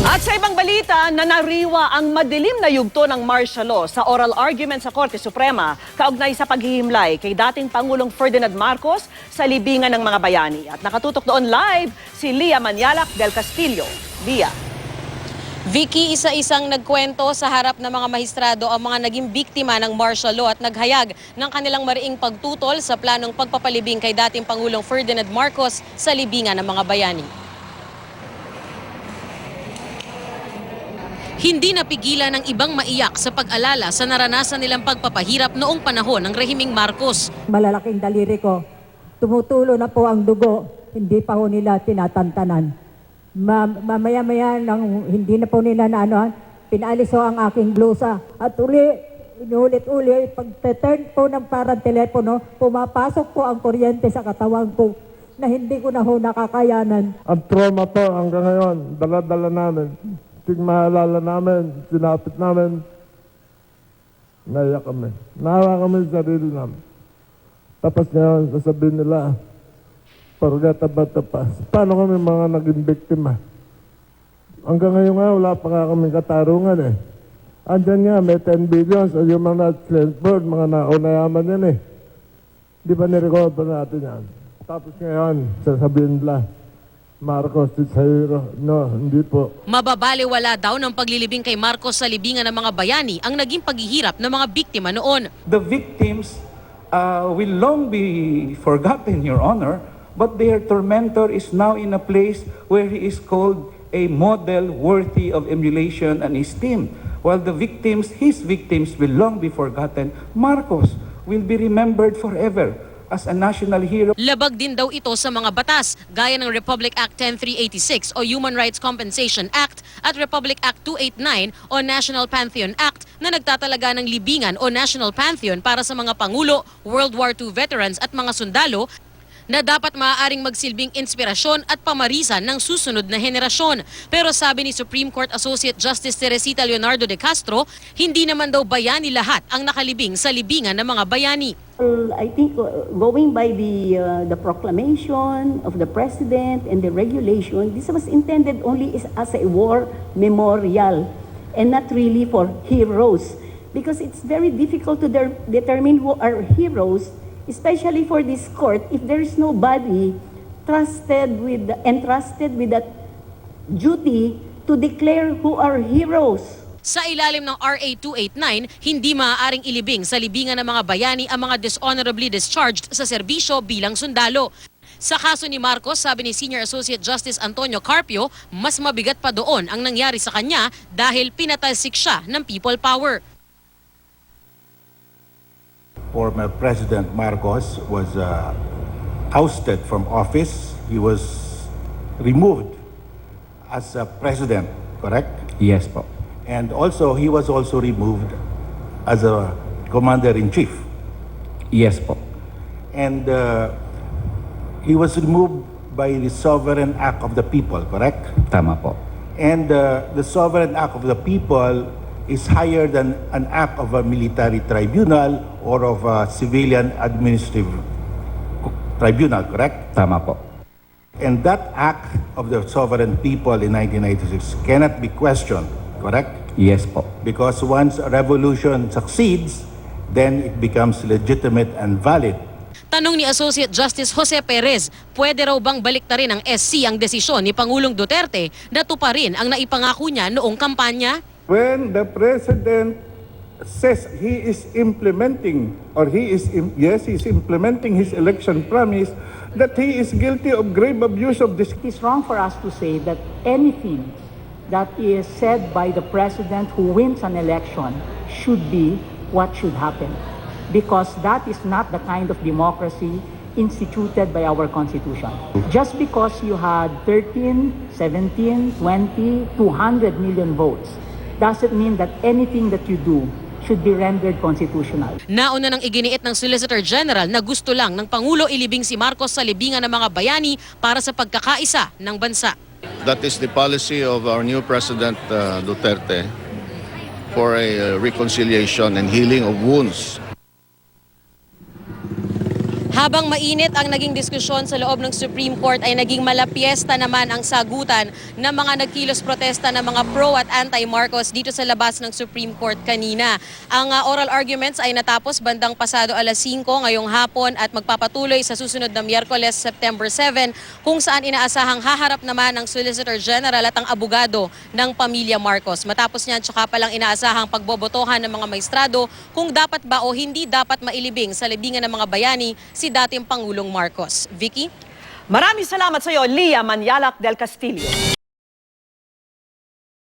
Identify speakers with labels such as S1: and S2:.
S1: At sa ibang balita, nanariwa ang madilim na yugto ng martial law sa oral argument sa Korte Suprema kaugnay sa paghihimlay kay dating Pangulong Ferdinand Marcos sa libingan ng mga bayani. At nakatutok doon live si Lia Manialac del Castillo. Lia.
S2: Vicky, isa-isang nagkwento sa harap ng mga mahistrado ang mga naging biktima ng martial law at naghayag ng kanilang mariing pagtutol sa planong pagpapalibing kay dating Pangulong Ferdinand Marcos sa libingan ng mga bayani. Hindi napigilan ng ibang maiyak sa pag-alala sa naranasan nilang pagpapahirap noong panahon ng rehimeng Marcos.
S3: Malalaking daliri ko, tumutulo na po ang dugo, hindi pa ho nila tinatantanan. Mamaya-maya nang hindi na po nila pinalis ho ang aking blusa. At inulit-uli, pag-turn po ng parang telepono, pumapasok po ang kuryente sa katawan ko na hindi ko na ho nakakayanan.
S4: Ang trauma po hanggang ngayon, dala-dala namin. Maalala namin, sinapit namin, naiyak kami. Nahawa kami sa sarili namin. Tapos ngayon, sasabihin nila, forget about the past. Paano kami mga naging biktima? Hanggang ngayon nga, wala pa nga kaming katarungan eh. Andyan nga, may 10 billion sa Human Rights Claims Board, mga naunayaman yan eh. Di ba nirecover natin yan? Tapos ngayon, sasabihin nila, Marcos is a hero. No, hindi po.
S2: Mababaliwala daw ng paglilibing kay Marcos sa libingan ng mga bayani ang naging paghihirap ng mga biktima noon.
S5: The victims will long be forgotten, Your Honor, but their tormentor is now in a place where he is called a model worthy of emulation and esteem. While the victims, his victims, will long be forgotten, Marcos will be remembered forever as a national hero.
S2: Labag din daw ito sa mga batas gaya ng Republic Act 10386 o Human Rights Compensation Act at Republic Act 289 o National Pantheon Act na nagtatalaga ng libingan o National Pantheon para sa mga pangulo, World War II veterans at mga sundalo na dapat maaaring magsilbing inspirasyon at pamarisan ng susunod na henerasyon. Pero sabi ni Supreme Court Associate Justice Teresita Leonardo de Castro, hindi naman daw bayani lahat ang nakalibing sa libingan ng mga bayani.
S6: Well, I think going by the proclamation of the President and the regulation, this was intended only as a war memorial and not really for heroes. Because it's very difficult to determine who are heroes, especially for this court, if there is nobody entrusted with that duty to declare who are heroes.
S2: Sa ilalim ng RA 289, hindi maaaring ilibing sa libingan ng mga bayani ang mga dishonorably discharged sa serbisyo bilang sundalo. Sa kaso ni Marcos, sabi ni Senior Associate Justice Antonio Carpio, mas mabigat pa doon ang nangyari sa kanya dahil pinatalsik siya ng people power.
S7: Former President Marcos was ousted from office. He was removed as a president, correct?
S8: Yes po.
S7: And also, he was also removed as a commander-in-chief.
S8: Yes po.
S7: And he was removed by the sovereign act of the people, correct?
S8: Tama po.
S7: And the sovereign act of the people is higher than an act of a military tribunal or of a civilian administrative tribunal, correct?
S8: Tama po.
S7: And that act of the sovereign people in 1996 cannot be questioned, correct?
S8: Yes po.
S7: Because once a revolution succeeds, then it becomes legitimate and valid.
S2: Tanong ni Associate Justice Jose Perez, pwede raw bang baliktarin ng SC ang desisyon ni Pangulong Duterte na tuparin ang naipangako niya noong kampanya?
S4: When the President says he is implementing, or he is implementing his election promise, that he is guilty of grave abuse of this.
S6: It is wrong for us to say that anything that is said by the President who wins an election should be what should happen. Because that is not the kind of democracy instituted by our Constitution. Just because you had 13, 17, 20, 200 million votes, doesn't mean that anything that you do should be rendered constitutional.
S2: Nauna nang iginiit ng Solicitor General na gusto lang ng Pangulo ilibing si Marcos sa libingan ng mga bayani para sa pagkakaisa ng bansa.
S9: That is the policy of our new President Duterte for a reconciliation and healing of wounds.
S2: Habang mainit ang naging diskusyon sa loob ng Supreme Court ay naging malapiesta naman ang sagutan ng mga nagkilos protesta ng mga pro at anti-Marcos dito sa labas ng Supreme Court kanina. Ang oral arguments ay natapos bandang pasado alas 5 ngayong hapon at magpapatuloy sa susunod na Miyerkules, September 7, kung saan inaasahang haharap naman ang Solicitor General at ang abogado ng pamilya Marcos. Matapos niyan, tsaka palang inaasahang pagbobotohan ng mga maestrado kung dapat ba o hindi dapat mailibing sa libingan ng mga bayani si dating Pangulong Marcos. Vicky?
S1: Maraming salamat sa iyo, Lia Manyalak del Castillo.